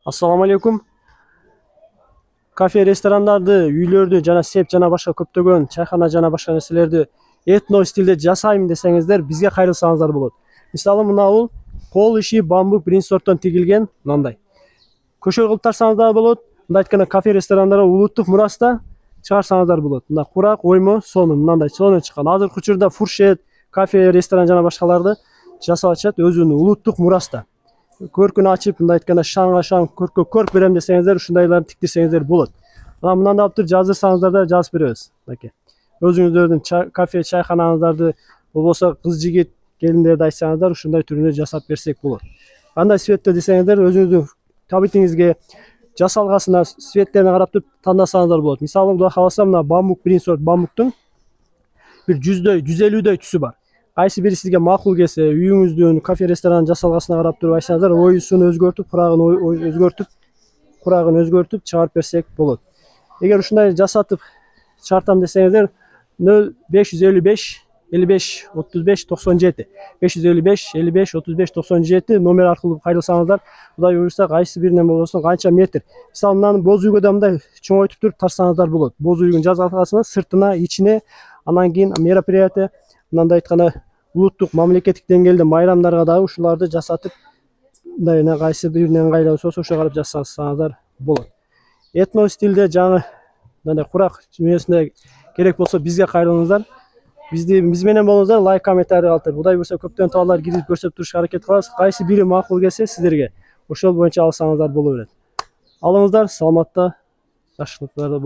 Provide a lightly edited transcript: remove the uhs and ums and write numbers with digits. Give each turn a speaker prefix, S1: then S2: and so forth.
S1: Assalamu alaikum. Kafe, restorandарды, үйлөрдү жана сеп жана башка көптөгөн чайхана жана башка нерселерди этно стилде жасайм десеңиздер, бизге кайрылсаңыздар болот. Мисалы мына бул кол иши бамбук биринчи сорттон тигилген мындай. Көшө кылып тарсаңыздар болот. Мындай айтканда кафе, ресторандарда улуттук мураста чыгарсаңыздар болот. Мына курак, оймо, сону мындай сону чыккан. Азыркы учурда фуршет, кафе, ресторан жана башкаларды жасап атышат өзүнүн улуттук мураста. Көркүн ачып, мындай айтканда шаңга шаң, көрккө көрк берем десеңиздер, ушундайларды тиктирсеңиздер болот. Мындан алып туруп жаздырсаңыздар да жазып беребиз. Мынакей. Өзүңүздөрдүн кафе, чайханаңыздарды, болбосо кыз жигит, келиндерди айтсаңыздар, ушундай түрүндө жасап берсек болот. Кандай светте десеңиздер, өзүңүздүн табитиңизге, жасалгасына, светтерине карап туруп тандасаңыздар болот. Мисалы, Кудай кааласа, мына бамбук биринчи сорт бамбуктун бир 100дөй, 150дөй түсү бар. Кайсы бири сизге макул келсе, үйүңүздүн кафе, ресторан жасалгасына карап туруп айтсаңыздар, оюсун өзгөртүп, курагын өзгөртүп чыгарып берсек болот. Эгер ушундай жасатып чартам десеңиздер, 0555 55 35 97 555 55 35 97 номер аркылуу кайрылсаңыздар, Кудай буйруса кайсы биринен болбосун канча метр. Мисалы, мынаны боз үйгө да мындай чоңойтуп туруп тарсаңыздар болот. Боз үйгүн жазгалкасына, сыртына, ичине, анан кийин мероприятие, мындай айтканда улуттук мамлекеттик деңгээлде майрамдарга дагы ушуларды жасатып, мындай кайсы бирине ыңгайлуу болсо ошого карап жасасаңыздар болот. Этно стилде жаңы мындай курак жүйөсүндө керек болсо бизге кайрылыңыздар. Биз менен болуңуздар, лайк, комментарий калтырып. Кудай буйруса көптөгөн товарлар кирип көрсөтүп турушка аракет кылабыз. Кайсы бири макул келсе сиздерге, ошол боюнча алсаңыздар боло берет. Алыңыздар, саламатта, жакшылыктарда